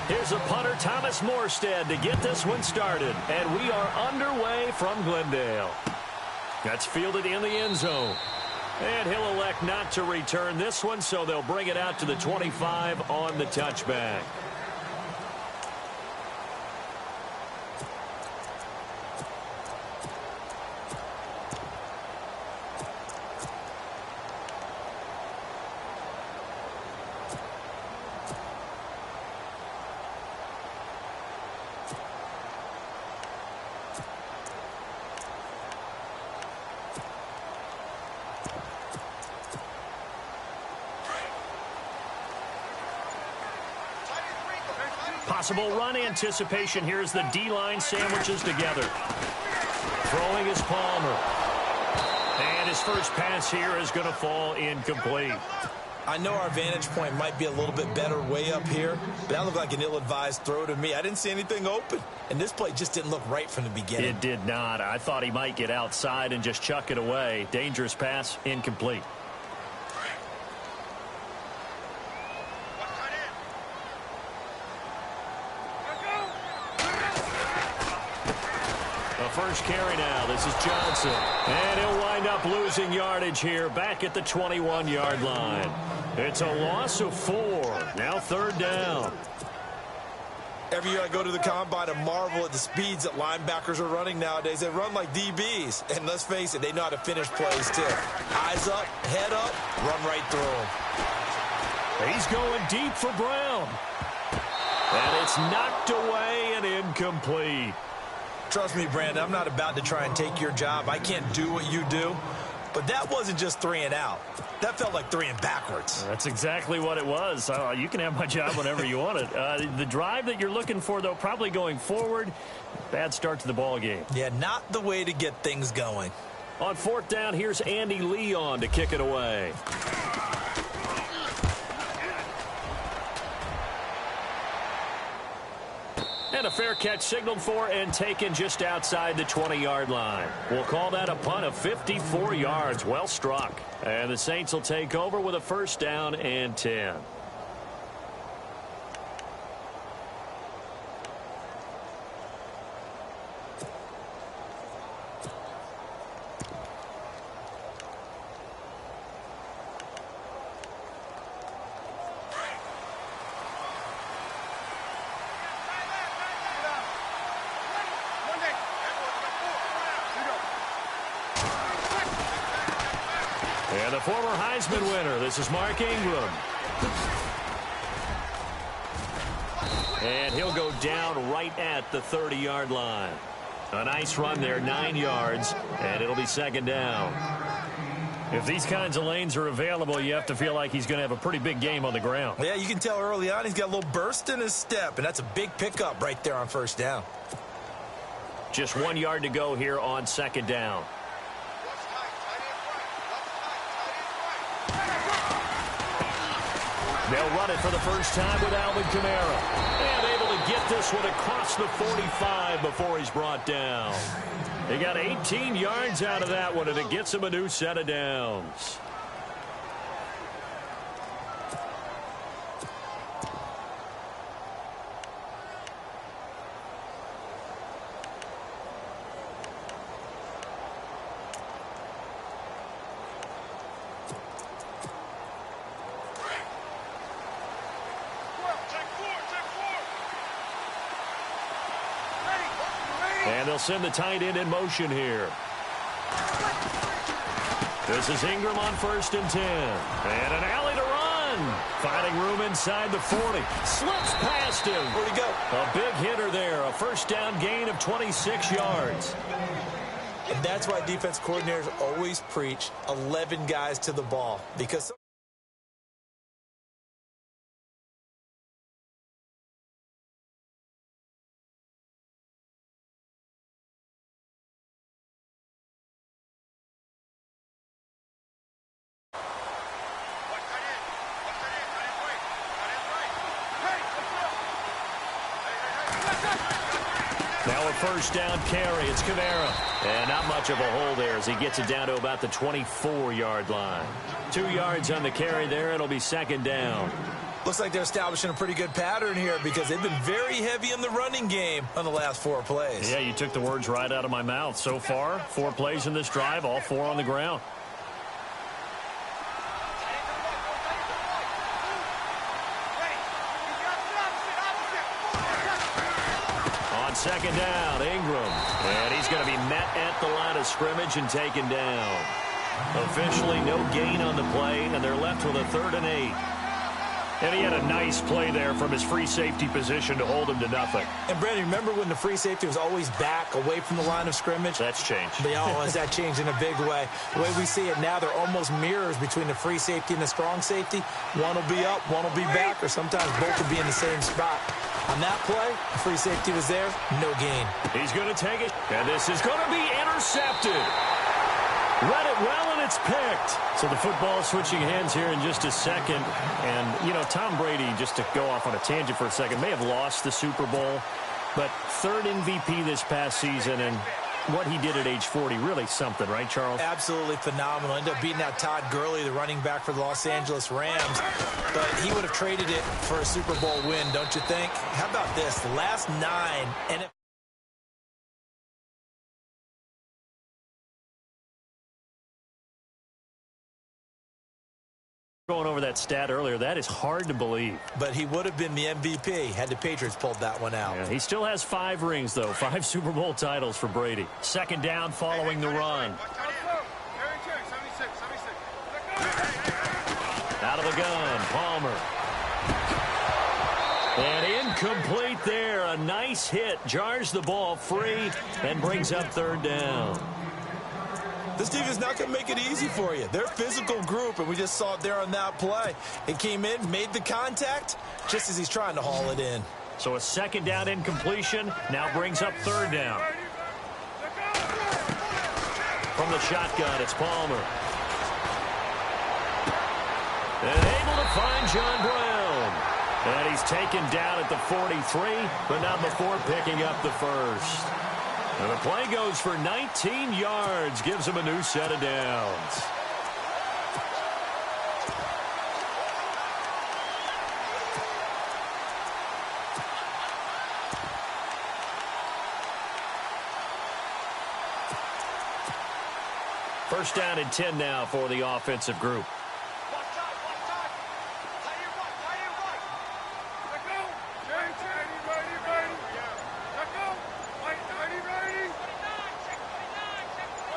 Here's the punter, Thomas Morstead, to get this one started. And we are underway from Glendale. That's fielded in the end zone. And he'll elect not to return this one, so they'll bring it out to the 25 on the touchback. Possible run anticipation. Here's the D-line sandwiches together. Throwing is Palmer. And his first pass here is going to fall incomplete. I know our vantage point might be a little bit better way up here, but that looked like an ill-advised throw to me. I didn't see anything open, and this play just didn't look right from the beginning. It did not. I thought he might get outside and just chuck it away. Dangerous pass, incomplete. First carry now. This is Johnson. And he'll wind up losing yardage here back at the 21-yard line. It's a loss of 4. Now third down. Every year I go to the combine and marvel at the speeds that linebackers are running nowadays. They run like DBs. And let's face it, they know how to finish plays too. Eyes up, head up, run right through them. He's going deep for Brown. And it's knocked away and incomplete. Trust me, Brandon, I'm not about to try and take your job. I can't do what you do. But that wasn't just 3 and out. That felt like 3 and backwards. That's exactly what it was. You can have my job whenever you want it. The drive that you're looking for, though, probably going forward. Bad start to the ball game. Yeah, not the way to get things going. On fourth down, here's Andy Leon to kick it away. And a fair catch signaled for and taken just outside the 20-yard line. We'll call that a punt of 54 yards. Well struck. And the Saints will take over with a first down and 10. And the former Heisman winner, this is Mark Ingram. And he'll go down right at the 30-yard line. A nice run there, 9 yards, and it'll be second down. If these kinds of lanes are available, you have to feel like he's going to have a pretty big game on the ground. Yeah, you can tell early on he's got a little burst in his step, and that's a big pickup right there on first down. Just 1 yard to go here on second down. They'll run it for the first time with Alvin Kamara. And able to get this one across the 45 before he's brought down. They got 18 yards out of that one, and it gets him a new set of downs. And they'll send the tight end in motion here. This is Ingram on first and 10. And an alley to run. Finding room inside the 40. Slips past him. Where'd he go? A big hitter there. A first down gain of 26 yards. And that's why defense coordinators always preach 11 guys to the ball. Because now a first down carry. It's Kamara. And not much of a hole there as he gets it down to about the 24-yard line. 2 yards on the carry there. It'll be second down. Looks like they're establishing a pretty good pattern here because they've been very heavy in the running game on the last 4 plays. Yeah, you took the words right out of my mouth. So far, 4 plays in this drive, all 4 on the ground. On second down, Ingram. And he's going to be met at the line of scrimmage and taken down. Officially no gain on the play, and they're left with a 3rd and 8. And he had a nice play there from his free safety position to hold him to nothing. And, Brandon, remember when the free safety was always back away from the line of scrimmage? That's changed. Has that changed in a big way? The way we see it now, they're almost mirrors between the free safety and the strong safety. One will be up, one will be back, or sometimes both will be in the same spot. On that play, the free safety was there, no gain. He's going to take it, and this is going to be intercepted. Read it well, and it's picked. So the football switching hands here in just a second. And, you know, Tom Brady, just to go off on a tangent for a second, may have lost the Super Bowl, but 3rd MVP this past season, and what he did at age 40, really something, right, Charles? Absolutely phenomenal. Ended up beating out Todd Gurley, the running back for the Los Angeles Rams, but he would have traded it for a Super Bowl win, don't you think? How about this? The last 9 NFL Going over that stat earlier, that is hard to believe. But he would have been the MVP had the Patriots pulled that one out. Yeah, he still has 5 rings, though. 5 Super Bowl titles for Brady. Second down following the run. Out of the gun, Palmer. And incomplete there. A nice hit. Jars the ball free and brings up 3rd down. This team is not going to make it easy for you. They're a physical group, and we just saw it there on that play. It came in, made the contact, just as he's trying to haul it in. So a second down incompletion now brings up 3rd down. From the shotgun, it's Palmer. And able to find John Brown. And he's taken down at the 43, but not before picking up the 1st. And the play goes for 19 yards, gives him a new set of downs. First down and 10 now for the offensive group.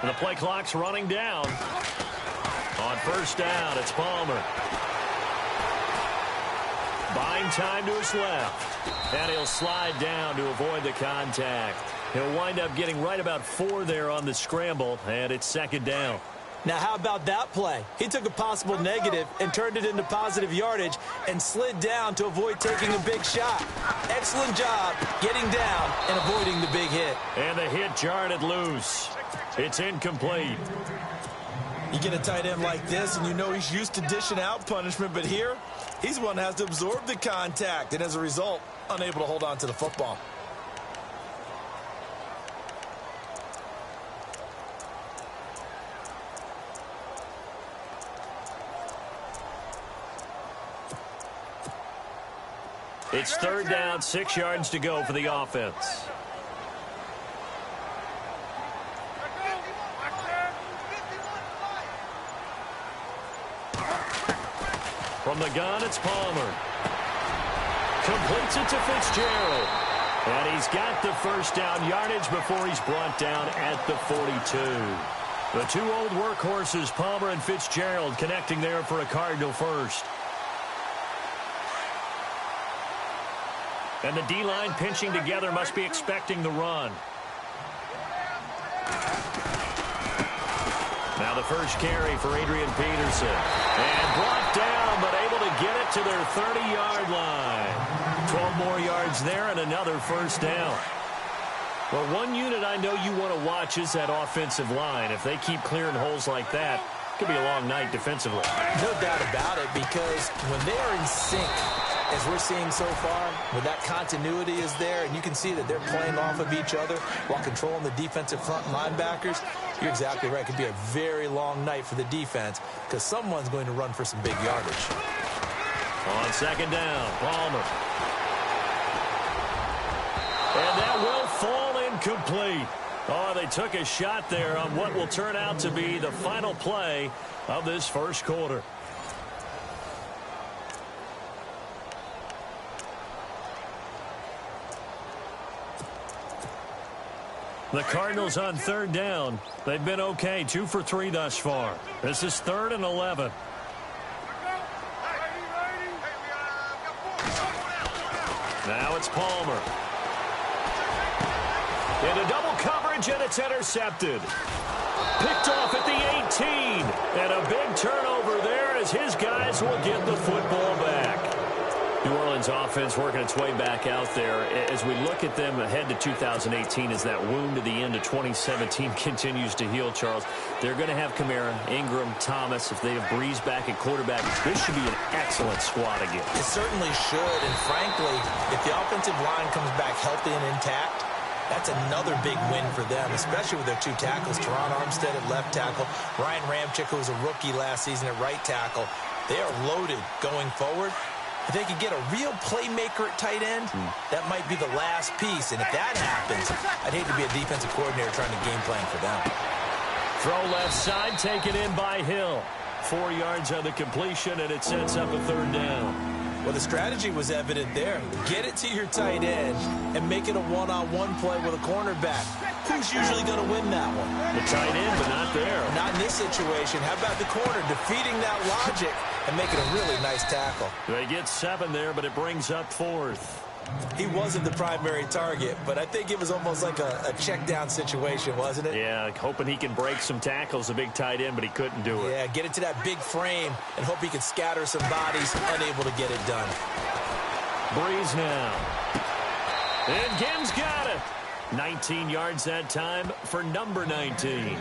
And the play clock's running down. On first down, it's Palmer. Buying time to his left. And he'll slide down to avoid the contact. He'll wind up getting right about 4 there on the scramble, and it's second down. Now, how about that play? He took a possible negative and turned it into positive yardage and slid down to avoid taking a big shot. Excellent job getting down and avoiding the big hit. And the hit jarred it loose. It's incomplete. You get a tight end like this, and you know he's used to dishing out punishment, but here, he's one that has to absorb the contact, and as a result, unable to hold on to the football. It's 3rd down, 6 yards to go for the offense. From the gun, it's Palmer. Completes it to Fitzgerald. And he's got the first down yardage before he's brought down at the 42. The 2 old workhorses, Palmer and Fitzgerald, connecting there for a Cardinal first. And the D-line pinching together must be expecting the run. Now the first carry for Adrian Peterson. And brought down, but able to get it to their 30-yard line. 12 more yards there and another first down. Well, one unit I know you want to watch is that offensive line. If they keep clearing holes like that, it could be a long night defensively. No doubt about it, because when they are in sync, as we're seeing so far, when that continuity is there, and you can see that they're playing off of each other while controlling the defensive front linebackers, you're exactly right. It could be a very long night for the defense because someone's going to run for some big yardage. On second down, Palmer. And that will fall incomplete. Oh, they took a shot there on what will turn out to be the final play of this first quarter. The Cardinals on third down. They've been okay, 2 for 3 thus far. This is 3rd and 11. Now it's Palmer. Into double coverage, and it's intercepted. Picked off at the 18. And a big turnover there as his guys will get the football back. New Orleans offense working its way back out there. As we look at them ahead to 2018, as that wound at the end of 2017 continues to heal, Charles, they're going to have Kamara, Ingram, Thomas. If they have Breeze back at quarterback, this should be an excellent squad again. It certainly should, and frankly, if the offensive line comes back healthy and intact, that's another big win for them, especially with their 2 tackles, Teron Armstead at left tackle, Ryan Ramczyk, who was a rookie last season at right tackle. They are loaded going forward. If they could get a real playmaker at tight end, that might be the last piece. And if that happens, I'd hate to be a defensive coordinator trying to game plan for them. Throw left side, taken in by Hill. 4 yards on the completion, and it sets up a 3rd down. Well, the strategy was evident there. Get it to your tight end and make it a one-on-one play with a cornerback. Who's usually going to win that one? The tight end, but not there. Not in this situation. How about the corner defeating that logic and making a really nice tackle? They get 7 there, but it brings up 4th. He wasn't the primary target, but I think it was almost like a check-down situation, wasn't it? Yeah, hoping he can break some tackles, a big tight end, but he couldn't do it. Yeah, get it to that big frame and hope he can scatter some bodies, unable to get it done. Breeze now. And Gim's got it. 19 yards that time for number 19.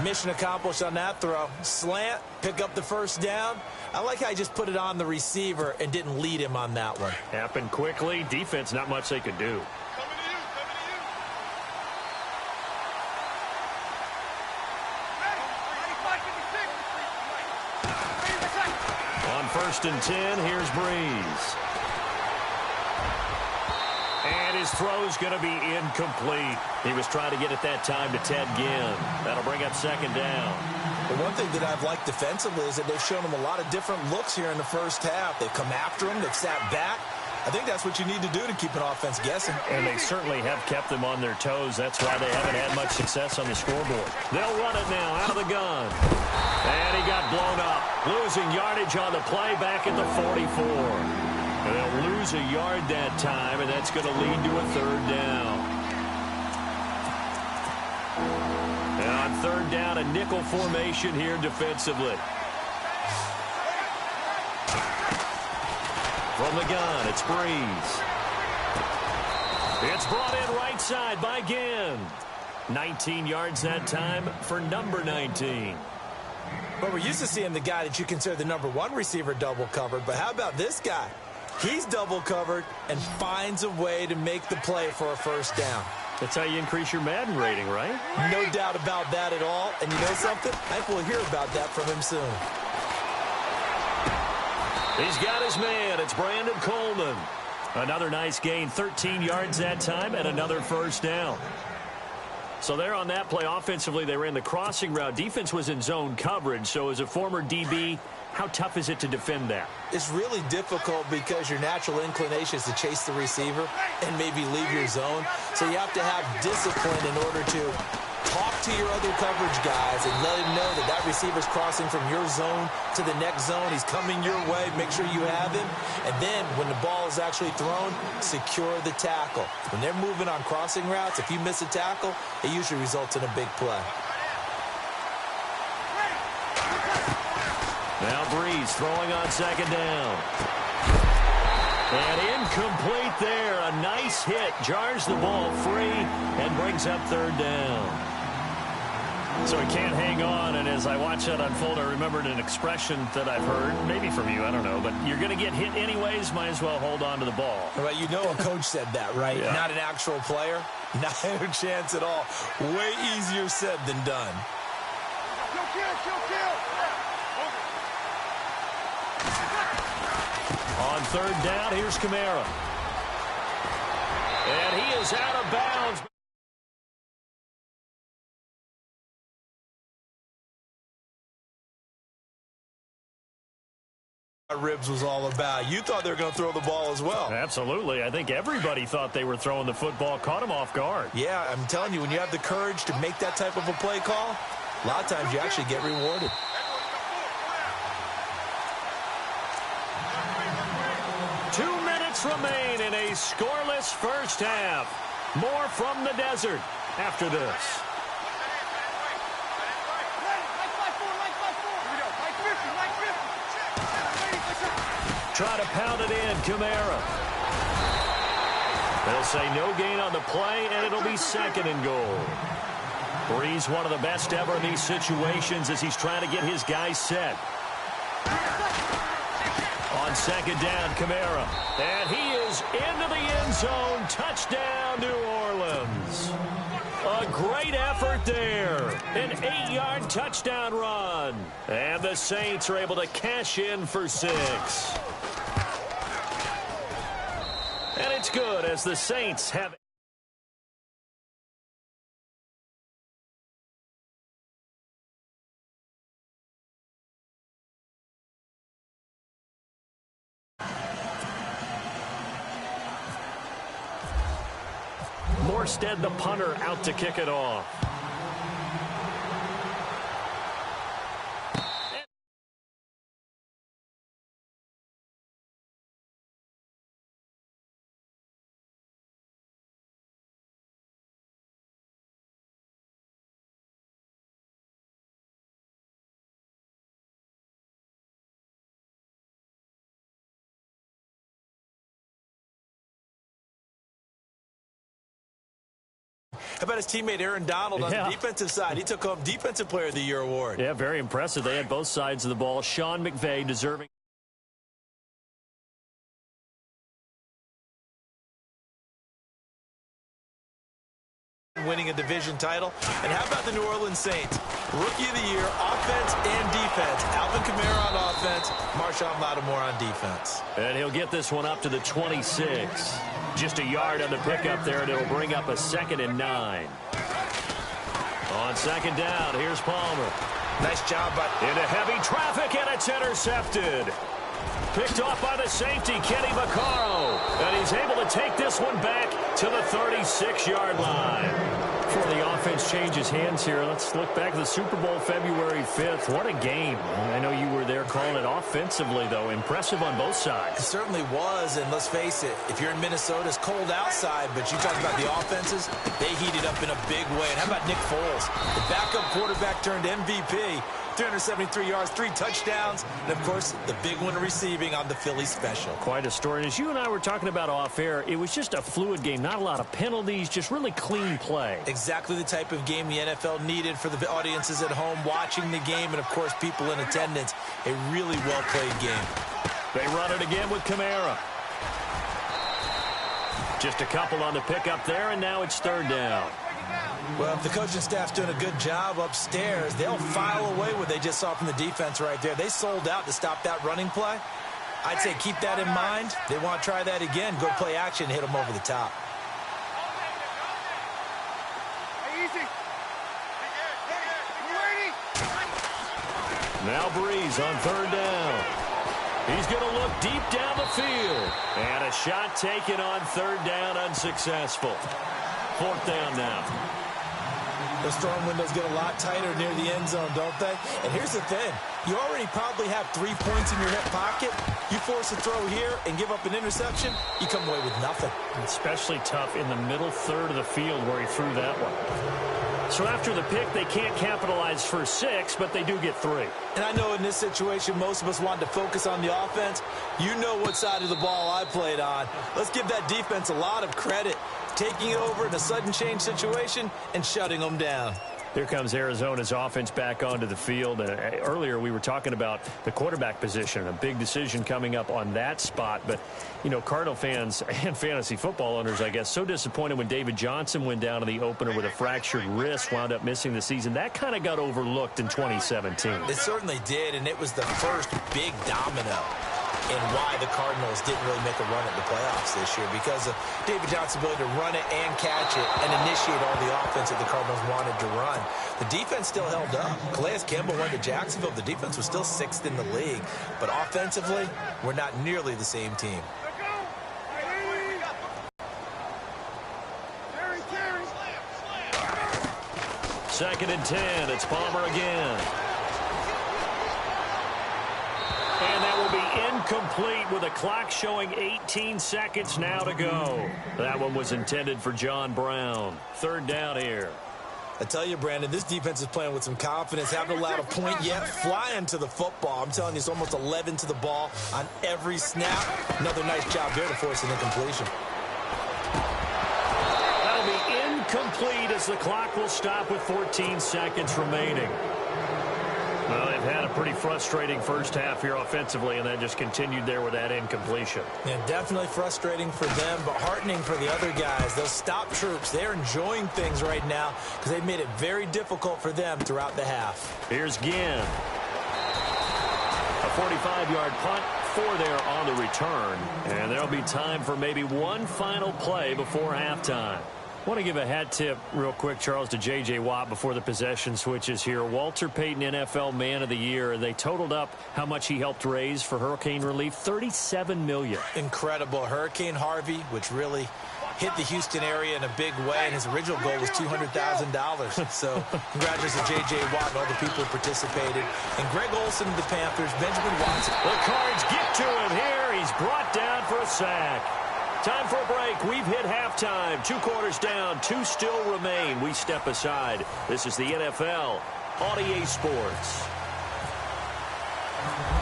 Mission accomplished on that throw. Slant, pick up the first down. I like how he just put it on the receiver and didn't lead him on that one. Happened quickly. Defense, not much they could do. On 1st and 10, here's Breeze. And his throw's going to be incomplete. He was trying to get it that time to Ted Ginn. That'll bring up 2nd down. But one thing that I've liked defensively is that they've shown him a lot of different looks here in the first half. They've come after him. They've sat back. I think that's what you need to do to keep an offense guessing. And they certainly have kept them on their toes. That's why they haven't had much success on the scoreboard. They'll run it now out of the gun. And he got blown up. Losing yardage on the play back at the 44. And they'll lose a yard that time, and that's going to lead to a 3rd down. And on 3rd down, a nickel formation here defensively. From the gun, it's Breeze. It's brought in right side by Ginn. 19 yards that time for number 19. Well, we're used to seeing the guy that you consider the number 1 receiver double covered, but how about this guy? He's double covered and finds a way to make the play for a 1st down. That's how you increase your Madden rating, right? No doubt about that at all. And you know something? I think we'll hear about that from him soon. He's got his man. It's Brandon Coleman. Another nice gain, 13 yards that time, and another 1st down. So there on that play, offensively, they ran the crossing route. Defense was in zone coverage. So as a former DB, how tough is it to defend that? It's really difficult because your natural inclination is to chase the receiver and maybe leave your zone. So you have to have discipline in order to talk to your other coverage guys and let him know that that receiver's crossing from your zone to the next zone. He's coming your way. Make sure you have him. And then when the ball is actually thrown, secure the tackle. When they're moving on crossing routes, if you miss a tackle, it usually results in a big play. Now Breeze throwing on 2nd down. And incomplete there. A nice hit. Jars the ball free and brings up 3rd down. So he can't hang on, and as I watch that unfold, I remembered an expression that I've heard, maybe from you, I don't know, but you're going to get hit anyways, might as well hold on to the ball. Well, you know a coach said that, right? Yeah. Not an actual player. Not a chance at all. Way easier said than done. On third down, here's Kamara. And he is out of bounds. Ribs was all about. You thought they were going to throw the ball as well. Absolutely. I think everybody thought they were throwing the football. Caught him off guard. Yeah, I'm telling you, when you have the courage to make that type of a play call, a lot of times you actually get rewarded. Two minutes remain in a scoreless first half. More from the desert after this. Try to pound it in, Kamara. They'll say no gain on the play, and it'll be second and goal. Breeze, one of the best ever in these situations as he's trying to get his guys set. On second down, Kamara. And he is into the end zone. Touchdown, New Orleans. A great effort there. An 8-yard touchdown run. And the Saints are able to cash in for 6. And it's good as the Saints have... Morstead, the punter, out to kick it off. How about his teammate Aaron Donald on the defensive side? He took home Defensive Player of the Year award. Yeah, very impressive. They had both sides of the ball. Sean McVay deserving. Winning a division title. And how about the New Orleans Saints? Rookie of the Year, offense and defense. Alvin Kamara on offense, Marshawn Lattimore on defense. And he'll get this one up to the 26. Just a yard on the pickup there, and it'll bring up a 2nd and 9. On second down, here's Palmer. Nice job by... Into heavy traffic, and it's intercepted. Picked off by the safety, Kenny Vaccaro. And he's able to take this one back to the 36-yard line. Before the offense changes hands here, let's look back to the Super Bowl February 5th. What a game. I know you were there calling it offensively, though. Impressive on both sides. It certainly was, and let's face it, if you're in Minnesota, it's cold outside, but you talk about the offenses, they heated up in a big way. And how about Nick Foles? The backup quarterback turned MVP. 373 yards, 3 touchdowns, and, of course, the big one receiving on the Philly special. Quite a story. And as you and I were talking about off air, it was just a fluid game. Not a lot of penalties, just really clean play. Exactly the type of game the NFL needed for the audiences at home watching the game and, of course, people in attendance. A really well-played game. They run it again with Kamara. Just a couple on the pickup there, and now it's third down. Well, if the coaching staff's doing a good job upstairs, they'll file away what they just saw from the defense right there. They sold out to stop that running play. I'd say keep that in mind. They want to try that again. Go play action, hit them over the top. Now Breeze on third down. He's going to look deep down the field. And a shot taken on third down, unsuccessful. Fourth down now. Those throwing windows get a lot tighter near the end zone, don't they? And here's the thing. You already probably have 3 points in your hip pocket. You force a throw here and give up an interception, you come away with nothing. Especially tough in the middle third of the field where he threw that one. So after the pick, they can't capitalize for 6, but they do get 3. And I know in this situation, most of us wanted to focus on the offense. You know what side of the ball I played on. Let's give that defense a lot of credit. Taking it over in a sudden change situation and shutting them down. Here comes Arizona's offense back onto the field. Earlier we were talking about the quarterback position, a big decision coming up on that spot. But, you know, Cardinal fans and fantasy football owners, I guess, so disappointed when David Johnson went down in the opener with a fractured wrist, wound up missing the season. That kind of got overlooked in 2017. It certainly did, and it was the first big domino. and why the Cardinals didn't really make a run at the playoffs this year, because of David Johnson's ability to run it and catch it and initiate all the offense that the Cardinals wanted to run. The defense still held up. Calais Campbell went to Jacksonville. The defense was still 6th in the league. But offensively, we're not nearly the same team. Second and 10. It's Palmer again. And that will be incomplete with a clock showing 18 seconds now to go. That one was intended for John Brown. Third down here. I tell you, Brandon, this defense is playing with some confidence. Haven't allowed a point yet. Flying to the football. I'm telling you, it's almost 11 to the ball on every snap. Another nice job there to force an incompletion. That'll be incomplete as the clock will stop with 14 seconds remaining. Well, they've had a pretty frustrating first half here offensively, and that just continued there with that incompletion. Yeah, definitely frustrating for them, but heartening for the other guys. Those stop troops, they're enjoying things right now because they've made it very difficult for them throughout the half. Here's Ginn. A 45-yard punt, 4 there on the return, and there'll be time for maybe one final play before halftime. I want to give a hat tip real quick, Charles, to J.J. Watt before the possession switches here. Walter Payton, NFL Man of the Year. They totaled up how much he helped raise for hurricane relief, $37 million. Incredible. Hurricane Harvey, which really hit the Houston area in a big way, and his original goal was $200,000. So congratulations to J.J. Watt and all the people who participated. And Greg Olsen of the Panthers, Benjamin Watson. The Cards get to him here. He's brought down for a sack. Time for a break. We've hit halftime. 2 quarters down. 2 still remain. We step aside. This is the NFL on EA Sports.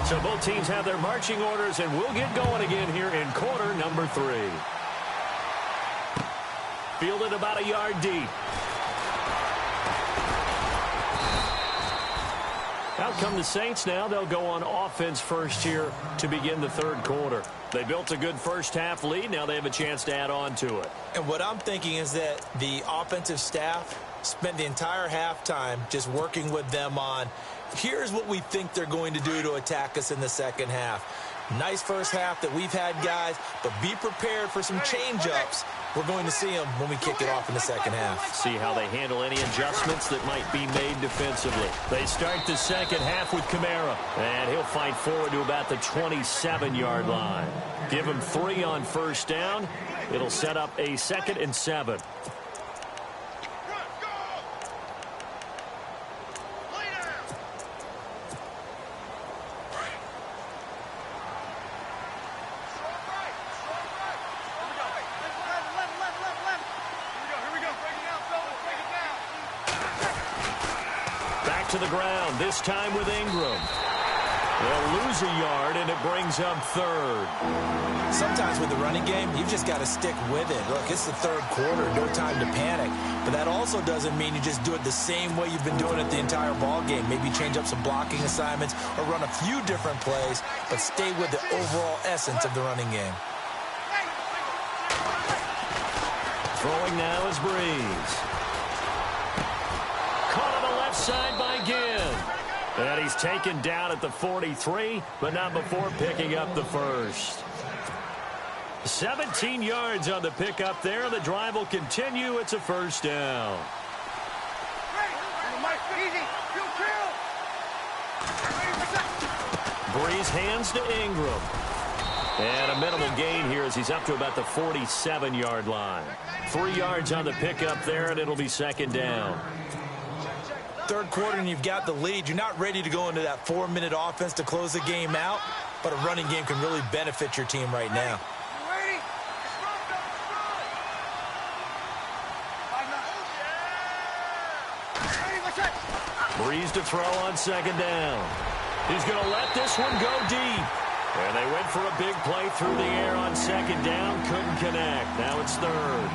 So both teams have their marching orders, and we'll get going again here in quarter number 3. Fielded about a yard deep. Out come the Saints now. They'll go on offense first here to begin the third quarter. They built a good first half lead. Now they have a chance to add on to it. And what I'm thinking is that the offensive staff spent the entire halftime just working with them on, here's what we think they're going to do to attack us in the second half. Nice first half that we've had, guys, but be prepared for some change-ups. We're going to see them when we kick it off in the second half. See how they handle any adjustments that might be made defensively. They start the second half with Kamara, and he'll fight forward to about the 27-yard line. Give him 3 on first down. It'll set up a 2nd and 7. To the ground, this time with Ingram. They'll lose a yard, and it brings up 3rd. Sometimes with the running game, you've just got to stick with it. Look, it's the third quarter, no time to panic. But that also doesn't mean you just do it the same way you've been doing it the entire ball game. Maybe change up some blocking assignments or run a few different plays, but stay with the overall essence of the running game. Throwing now is Breeze. Side by Ginn. And he's taken down at the 43, but not before picking up the first. 17 yards on the pickup there. The drive will continue. It's a first down. Breeze hands to Ingram. And a minimal gain here as he's up to about the 47-yard line. 3 yards on the pickup there, and it'll be second down. Third quarter and you've got the lead. You're not ready to go into that 4-minute offense to close the game out, but a running game can really benefit your team right now. Breeze to throw on second down. He's going to let this one go deep. And they went for a big play through the air on second down. Couldn't connect. Now it's third.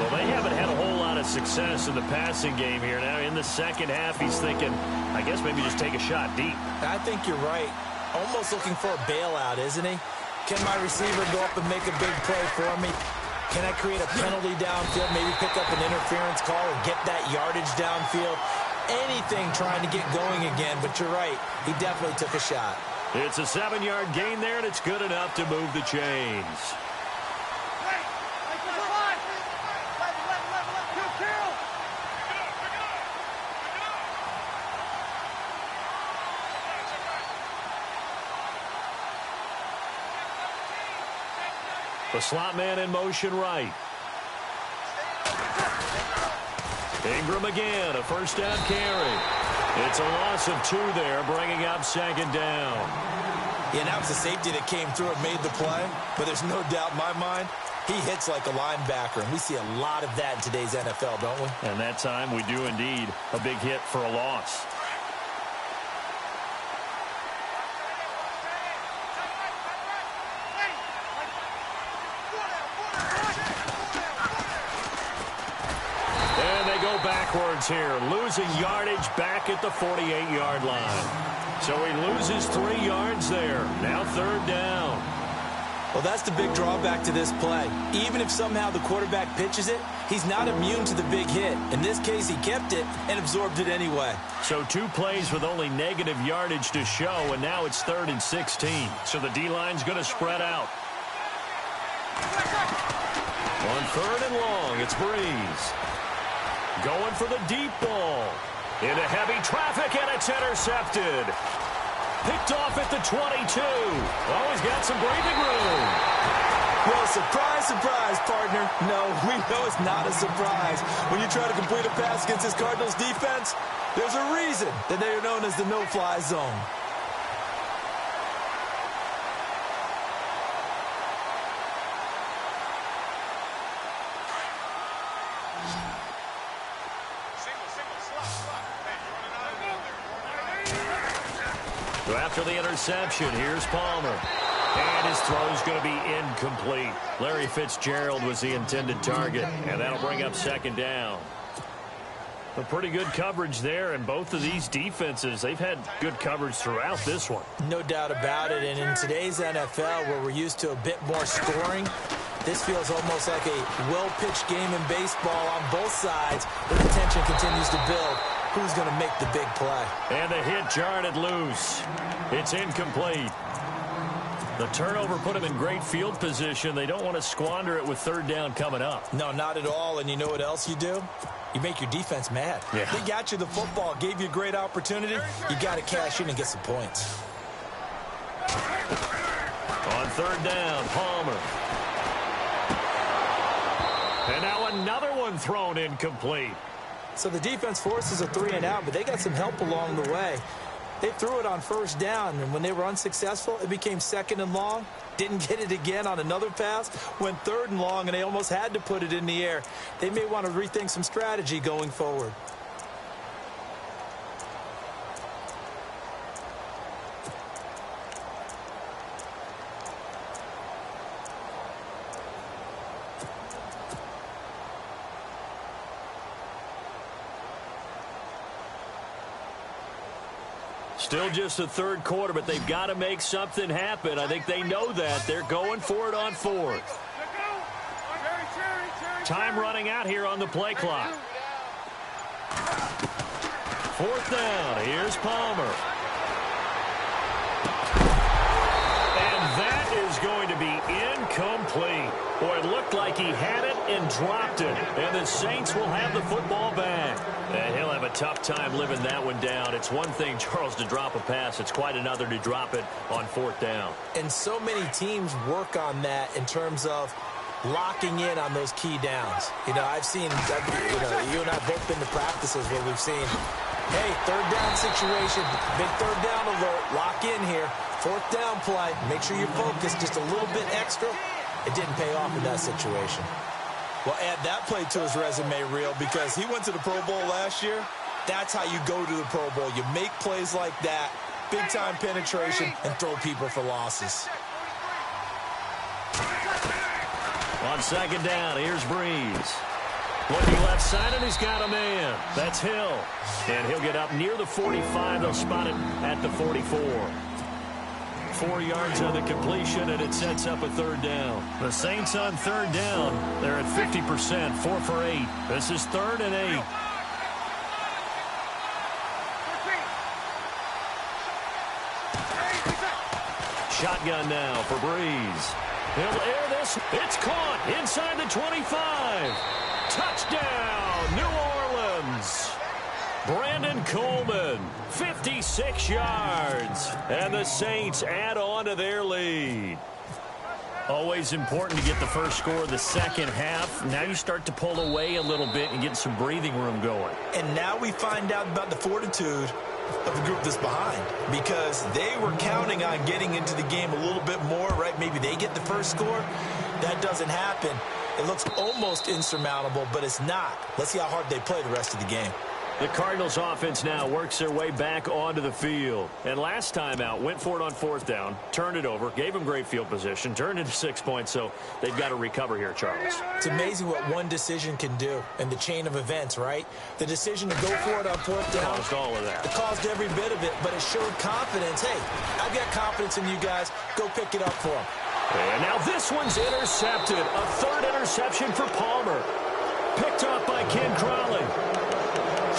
Well, they haven't had a whole lot of success in the passing game here. Now in the second half, he's thinking, I guess maybe just take a shot deep. I think you're right. Almost looking for a bailout, isn't he? Can my receiver go up and make a big play for me? Can I create a penalty downfield, maybe pick up an interference call and get that yardage downfield? Anything trying to get going again, but you're right. He definitely took a shot. It's a 7-yard gain there, and it's good enough to move the chains. The slot man in motion right. Ingram again, a first down carry. It's a loss of 2 there, bringing up 2nd down. Yeah, that was a safety that came through and made the play, but there's no doubt in my mind, he hits like a linebacker, and we see a lot of that in today's NFL, don't we? And that time we do indeed. A big hit for a loss. Backwards here, losing yardage back at the 48-yard line. So he loses 3 yards there. Now 3rd down. Well, that's the big drawback to this play. Even if somehow the quarterback pitches it, he's not immune to the big hit. In this case, he kept it and absorbed it anyway. So 2 plays with only negative yardage to show, and now it's 3rd and 16. So the D-line's going to spread out. On 3rd and long, it's Breeze. Going for the deep ball. Into heavy traffic, and it's intercepted. Picked off at the 22. Oh, he's got some breathing room. Well, surprise, surprise, partner. No, we know it's not a surprise. When you try to complete a pass against this Cardinals defense, there's a reason that they are known as the no-fly zone. So after the interception, here's Palmer. And his throw's going to be incomplete. Larry Fitzgerald was the intended target, and that'll bring up 2nd down. A pretty good coverage there, and both of these defenses, they've had good coverage throughout this one. No doubt about it, and in today's NFL, where we're used to a bit more scoring, this feels almost like a well-pitched game in baseball on both sides, but the tension continues to build. Who's going to make the big play? And the hit jarred it loose. It's incomplete. The turnover put him in great field position. They don't want to squander it with 3rd down coming up. No, not at all. And you know what else you do? You make your defense mad. Yeah. They got you the football, gave you a great opportunity. You got to cash in and get some points. On 3rd down, Palmer. And now another one thrown incomplete. So the defense forces a 3 and out, but they got some help along the way. They threw it on 1st down, and when they were unsuccessful, it became 2nd and long. Didn't get it again on another pass. Went 3rd and long, and they almost had to put it in the air. They may want to rethink some strategy going forward. Still just the 3rd quarter, but they've got to make something happen. I think they know that. They're going for it on 4th. Time running out here on the play clock. 4th down. Here's Palmer. And that is going to be incomplete. Boy, it looked like he had it and dropped it. And the Saints will have the football back. And he'll have a tough time living that one down. It's one thing, Charles, to drop a pass. It's quite another to drop it on 4th down. And so many teams work on that in terms of locking in on those key downs. You know, I've seen, you and I have both been to practices where we've seen, hey, 3rd down situation, big 3rd down alert, lock in here. 4th down play, make sure you're focused just a little bit extra. It didn't pay off in that situation. Well, add that play to his resume reel because he went to the Pro Bowl last year. That's how you go to the Pro Bowl. You make plays like that, big-time penetration, and throw people for losses. On 2nd down, here's Breeze. Looking left side, and he's got a man. That's Hill. And he'll get up near the 45. They'll spot it at the 44. 4 yards on the completion, and it sets up a 3rd down. The Saints on 3rd down. They're at 50%, 4 for 8. This is 3rd and 8. shotgun now for Breeze. He'll air this. It's caught inside the 25. Touchdown, New Orleans. Brandon Coleman, 56 yards. And the Saints add on to their lead. Always important to get the first score of the second half. Now you start to pull away a little bit and get some breathing room going. And now we find out about the fortitude of the group that's behind, because they were counting on getting into the game a little bit more, right? Maybe they get the first score. That doesn't happen. It looks almost insurmountable, but it's not. Let's see how hard they play the rest of the game. The Cardinals offense now works their way back onto the field. And last time out, went for it on fourth down, turned it over, gave them great field position, turned into 6 points, so they've got to recover here, Charles. It's amazing what one decision can do in the chain of events, right? The decision to go for it on fourth down. Caused all of that. It caused every bit of it, but it showed confidence. Hey, I've got confidence in you guys. Go pick it up for them. And now this one's intercepted. A third interception for Palmer. Picked off by Ken Crowley.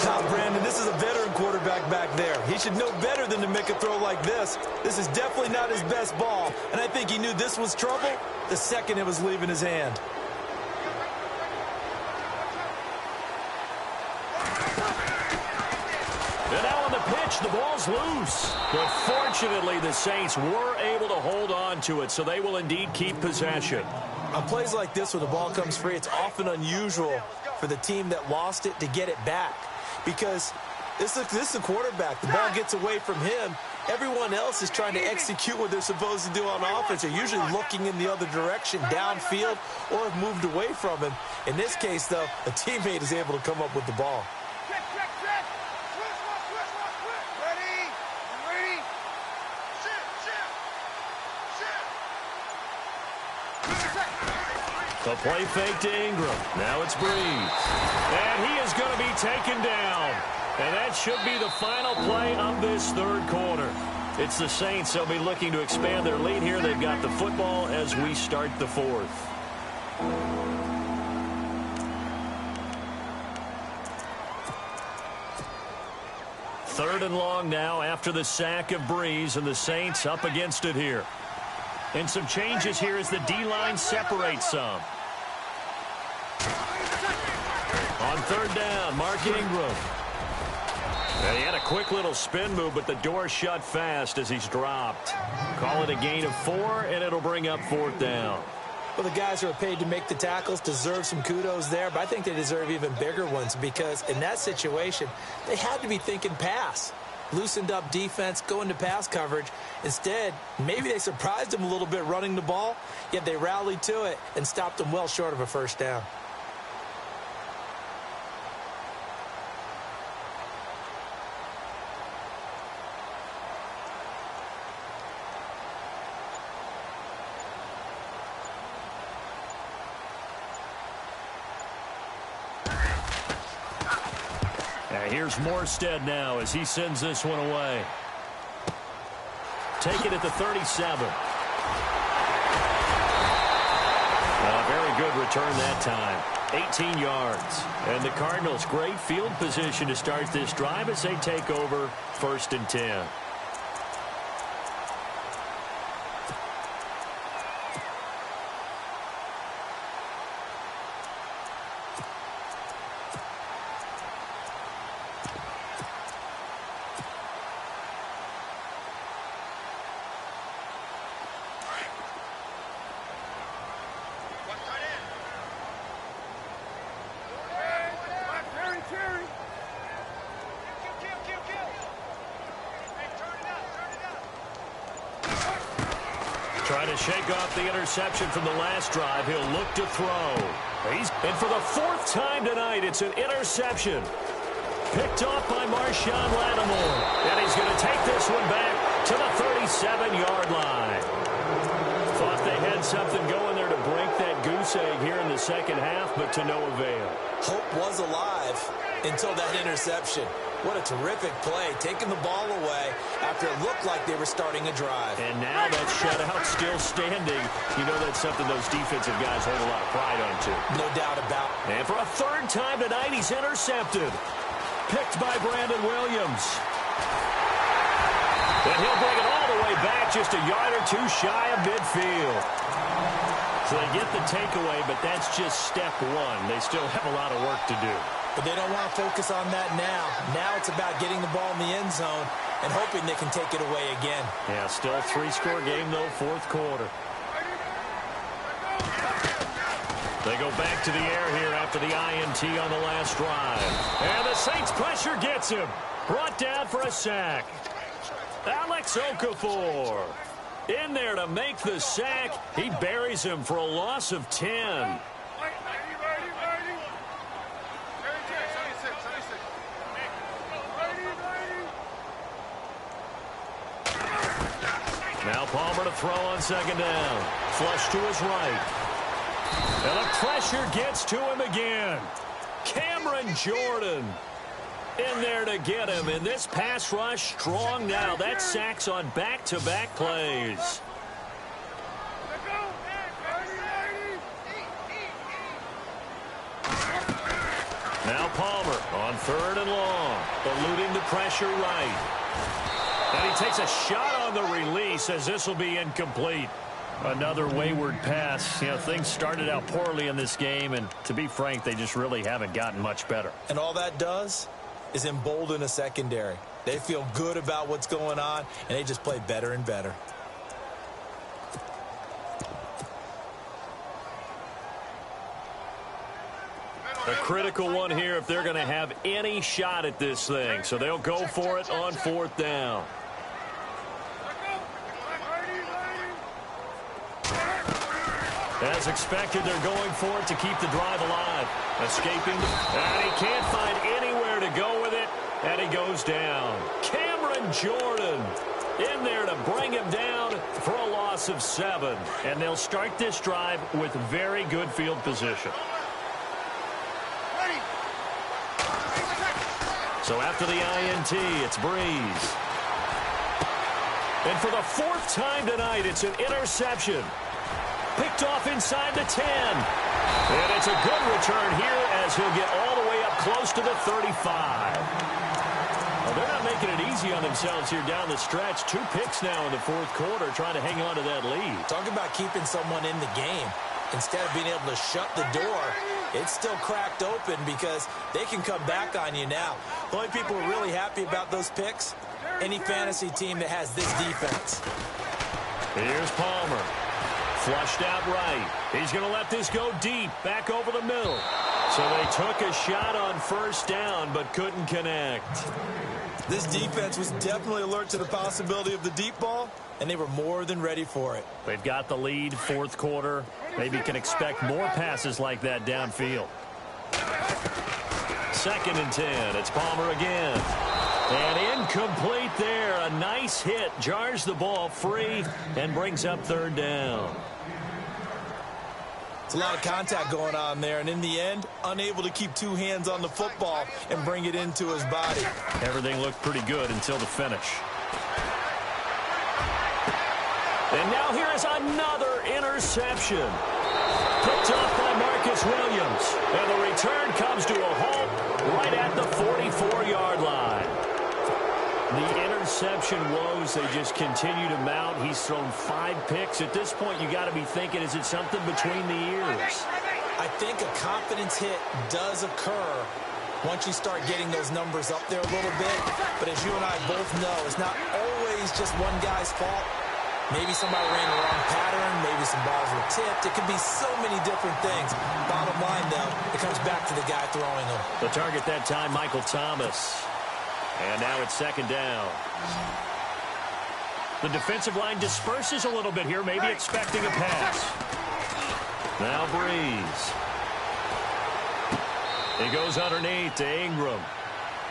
Now, Brandon, this is a veteran quarterback back there. He should know better than to make a throw like this. This is definitely not his best ball, and I think he knew this was trouble the second it was leaving his hand. And now on the pitch, the ball's loose. But fortunately, the Saints were able to hold on to it, so they will indeed keep possession. On plays like this where the ball comes free, it's often unusual for the team that lost it to get it back. Because this is a quarterback. The ball gets away from him. Everyone else is trying to execute what they're supposed to do on offense. They're usually looking in the other direction, downfield, or have moved away from him. In this case, though, a teammate is able to come up with the ball. The play fake to Ingram. Now it's Breeze. And he is going to be taken down. And that should be the final play of this third quarter. It's the Saints. They'll be looking to expand their lead here. They've got the football as we start the fourth. Third and long now after the sack of Breeze, and the Saints up against it here. And some changes here as the D-line separates some. On third down, Mark Ingram. And he had a quick little spin move, but the door shut fast as he's dropped. Call it a gain of 4, and it'll bring up fourth down. Well, the guys who are paid to make the tackles deserve some kudos there, but I think they deserve even bigger ones, because in that situation, they had to be thinking pass. Loosened up defense, going to pass coverage. Instead, maybe they surprised them a little bit running the ball, yet they rallied to it and stopped them well short of a first down. Here's Morstead now as he sends this one away. Take it at the 37. A very good return that time. 18 yards. And the Cardinals, great field position to start this drive as they take over 1st and 10. Trying to shake off the interception from the last drive. He'll look to throw. And for the 4th time tonight, it's an interception. Picked off by Marshawn Lattimore. And he's going to take this one back to the 37-yard line. Thought they had something going there to break that goose egg here in the second half, but to no avail. Hope was alive until that interception. What a terrific play, taking the ball away after it looked like they were starting a drive. And now that shutout still standing. You know that's something those defensive guys hold a lot of pride on, too. No doubt about it. And for a 3rd time tonight, he's intercepted. Picked by Brandon Williams. And he'll bring it all the the way back, just a yard or two shy of midfield. So they get the takeaway, but that's just step one. They still have a lot of work to do. But they don't want to focus on that now. Now it's about getting the ball in the end zone and hoping they can take it away again. Yeah, still a 3-score game, though, fourth quarter. They go back to the air here after the INT on the last drive. And the Saints pressure gets him. Brought down for a sack. Alex Okafor in there to make the sack. He buries him for a loss of 10. Now Palmer to throw on second down. Flush to his right. And the pressure gets to him again. Cameron Jordan in there to get him. And this pass rush strong now. That sacks on back-to-back plays. Now Palmer on third and long. Eluding the pressure right. And he takes a shot on the release as this will be incomplete. Another wayward pass. You know, things started out poorly in this game, and to be frank, they just really haven't gotten much better. And all that does is embolden a secondary. They feel good about what's going on, and they just play better and better. A critical one here if they're going to have any shot at this thing. So they'll go for it on fourth down. As expected, they're going for it to keep the drive alive. Escaping, and he can't find anywhere to go with it, and he goes down. Cameron Jordan in there to bring him down for a loss of 7. And they'll start this drive with very good field position. So after the INT, it's Breeze. And for the 4th time tonight, it's an interception. Picked off inside the 10. And it's a good return here as he'll get all the way up close to the 35. Well, they're not making it easy on themselves here down the stretch. 2 picks now in the 4th quarter trying to hang on to that lead. Talk about keeping someone in the game. Instead of being able to shut the door, it's still cracked open because they can come back on you now. The only people who are really happy about those picks, any fantasy team that has this defense. Here's Palmer. Flushed out right. He's going to let this go deep, back over the middle. So they took a shot on first down, but couldn't connect. This defense was definitely alert to the possibility of the deep ball, and they were more than ready for it. They've got the lead, 4th quarter. Maybe can expect more passes like that downfield. 2nd and 10. It's Palmer again. And incomplete there. A nice hit. Jars the ball free and brings up 3rd down. It's a lot of contact going on there, and in the end, unable to keep 2 hands on the football and bring it into his body. Everything looked pretty good until the finish. And now here is another interception. Picked off by Marcus Williams. And the return comes to a halt right at the 44-yard line. The interception woes, they just continue to mount. He's thrown 5 picks. At this point, you got to be thinking, is it something between the ears? I think a confidence hit does occur once you start getting those numbers up there a little bit. But as you and I both know, it's not always just one guy's fault. Maybe somebody ran the wrong pattern. Maybe some balls were tipped. It could be so many different things. Bottom line, though, it comes back to the guy throwing them. The target that time, Michael Thomas. And now it's 2nd down. The defensive line disperses a little bit here, maybe expecting a pass. Now Breeze. He goes underneath to Ingram.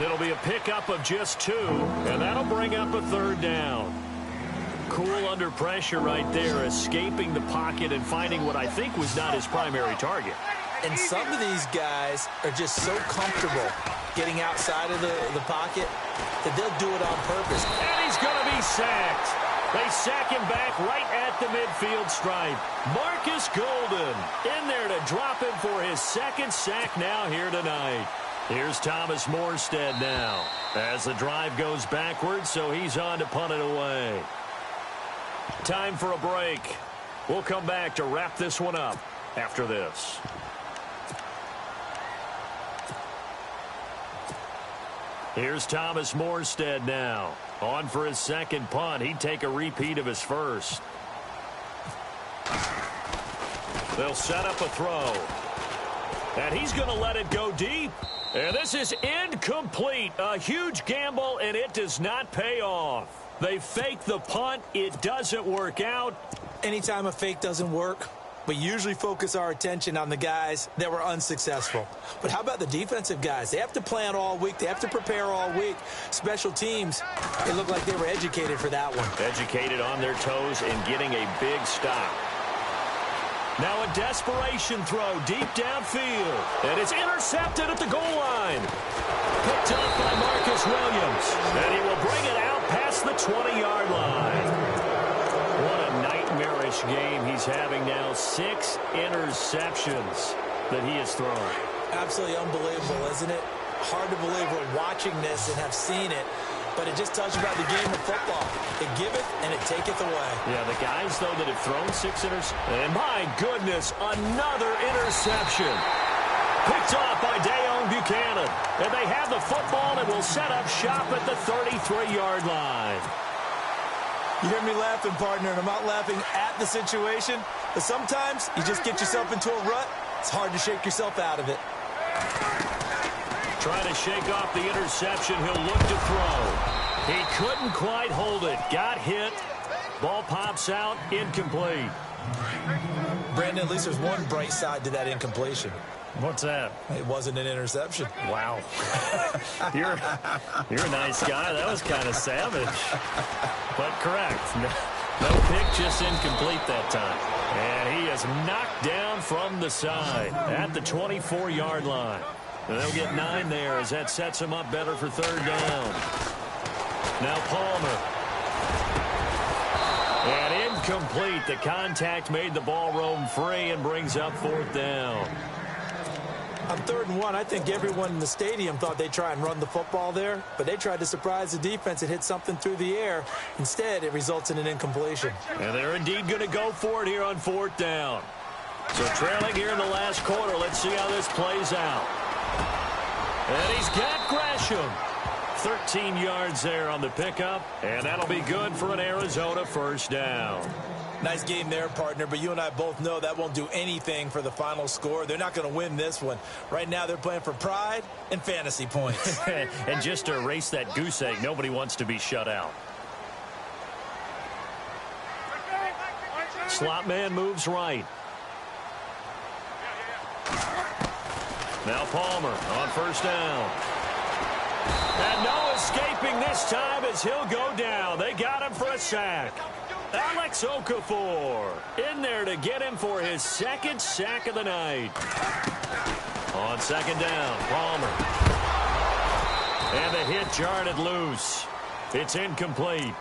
It'll be a pickup of just 2, and that'll bring up a 3rd down. Cool under pressure right there, escaping the pocket and finding what I think was not his primary target. And some of these guys are just so comfortable getting outside of the pocket that they'll do it on purpose. And he's going to be sacked. They sack him back right at the midfield stripe. Marcus Golden in there to drop him for his 2nd sack now here tonight. Here's Thomas Morstead now as the drive goes backwards, so he's on to punt it away. Time for a break. We'll come back to wrap this one up after this. Here's Thomas Morstead now. On for his second punt. He'd take a repeat of his first. They'll set up a throw. And he's going to let it go deep. And this is incomplete. A huge gamble, and it does not pay off. They fake the punt. It doesn't work out. Anytime a fake doesn't work, we usually focus our attention on the guys that were unsuccessful. But how about the defensive guys? They have to plan all week. They have to prepare all week. Special teams, it looked like they were educated for that one. Educated on their toes and getting a big stop. Now a desperation throw deep downfield. And it's intercepted at the goal line. Picked up by Marcus Williams. And he will bring it out past the 20-yard line. What a nightmarish game he's having now. 6 interceptions that he has thrown. Absolutely unbelievable, isn't it? Hard to believe we're watching this and have seen it. But it just tells you about the game of football. It giveth and it taketh away. Yeah, the guys, though, that have thrown 6 interceptions. And my goodness, another interception. Picked off by Dayon Buchanan. And they have the football and will set up shop at the 33-yard line. You hear me laughing, partner, and I'm not laughing at the situation. But sometimes you just get yourself into a rut. It's hard to shake yourself out of it. Trying to shake off the interception. He'll look to throw. He couldn't quite hold it. Got hit. Ball pops out. Incomplete. Brandon, at least there's one bright side to that incompletion. What's that? It wasn't an interception. Wow. You're a nice guy. That was kind of savage. But correct. No pick, just incomplete that time. And he is knocked down from the side at the 24-yard line. And they'll get 9 there as that sets him up better for 3rd down. Now Palmer. And incomplete. The contact made the ball roam free and brings up 4th down. On 3rd and 1, I think everyone in the stadium thought they'd try and run the football there, but they tried to surprise the defense and hit something through the air. Instead, it results in an incompletion. And they're indeed going to go for it here on 4th down. So trailing here in the last quarter. Let's see how this plays out. And he's got Gresham. 13 yards there on the pickup, and that'll be good for an Arizona 1st down. Nice game there, partner, but you and I both know that won't do anything for the final score. They're not going to win this one. Right now, they're playing for pride and fantasy points. And just to erase that goose egg, nobody wants to be shut out. Slot man moves right. Now Palmer on 1st down. And no escaping this time as he'll go down. They got him for a sack. Alex Okafor in there to get him for his 2nd sack of the night. On 2nd down, Palmer. And the hit jarred it loose. It's incomplete.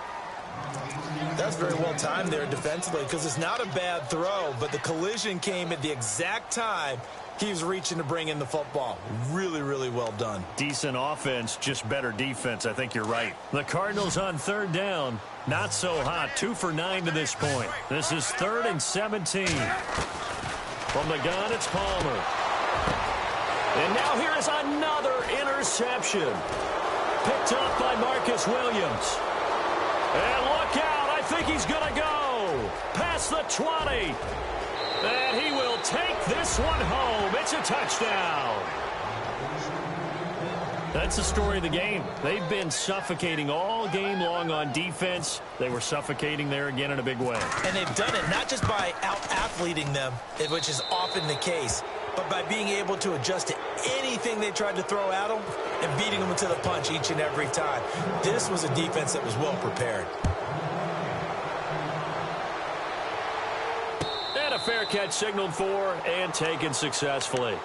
That's very well timed there defensively because it's not a bad throw, but the collision came at the exact time he was reaching to bring in the football. Really, really well done. Decent offense, just better defense. I think you're right. The Cardinals on 3rd down. Not so hot. 2 for 9 to this point. This is 3rd and 17. From the gun, it's Palmer. And now here is another interception. Picked up by Marcus Williams. And look out. I think he's going to go past the 20. And he will take this one home. It's a touchdown. That's the story of the game. They've been suffocating all game long on defense. They were suffocating there again in a big way. And they've done it not just by out-athleting them, which is often the case, but by being able to adjust to anything they tried to throw at them and beating them to the punch each and every time. This was a defense that was well prepared. And a fair catch signaled for and taken successfully.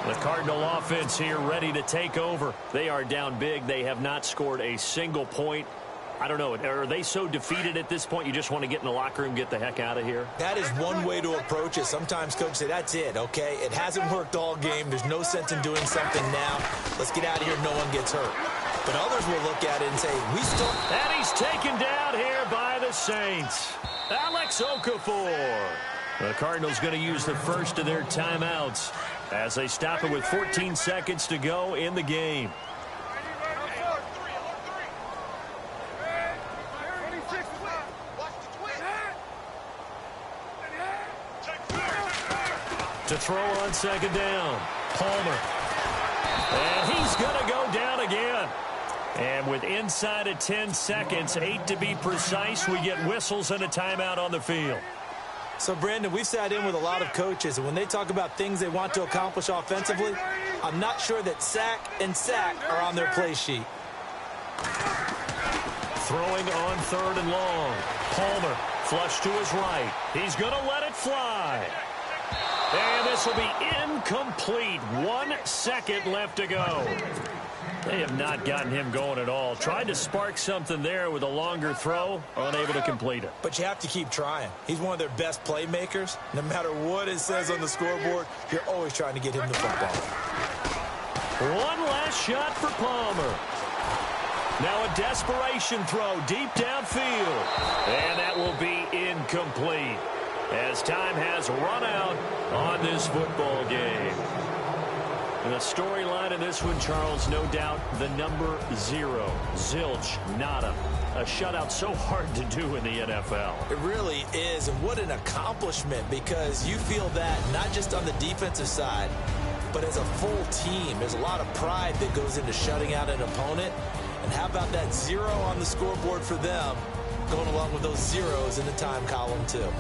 The Cardinal offense here ready to take over. They are down big. They have not scored a single point. I don't know. Are they so defeated at this point you just want to get in the locker room, get the heck out of here? That is one way to approach it. Sometimes coaches say, that's it, okay? It hasn't worked all game. There's no sense in doing something now. Let's get out of here. No one gets hurt. But others will look at it and say, we still... And he's taken down here by the Saints. Alex Okafor. The Cardinals going to use the first of their timeouts as they stop it with 14 seconds to go in the game. To throw on second down, Palmer. And he's going to go down again. And with inside of 10 seconds, 8 to be precise, we get whistles and a timeout on the field. So, Brandon, we've sat in with a lot of coaches, and when they talk about things they want to accomplish offensively, I'm not sure that sack and sack are on their play sheet. Throwing on third and long. Palmer, flush to his right. He's going to let it fly. And this will be incomplete. 1 second left to go. They have not gotten him going at all. Tried to spark something there with a longer throw, unable to complete it. But you have to keep trying. He's one of their best playmakers. No matter what it says on the scoreboard, you're always trying to get him the football. One last shot for Palmer. Now a desperation throw deep downfield. And that will be incomplete as time has run out on this football game. And the storyline in this one, Charles, no doubt the number 0. Zilch, nada. A shutout so hard to do in the NFL. It really is, and what an accomplishment, because you feel that not just on the defensive side, but as a full team. There's a lot of pride that goes into shutting out an opponent. And how about that 0 on the scoreboard for them, going along with those zeros in the time column, too.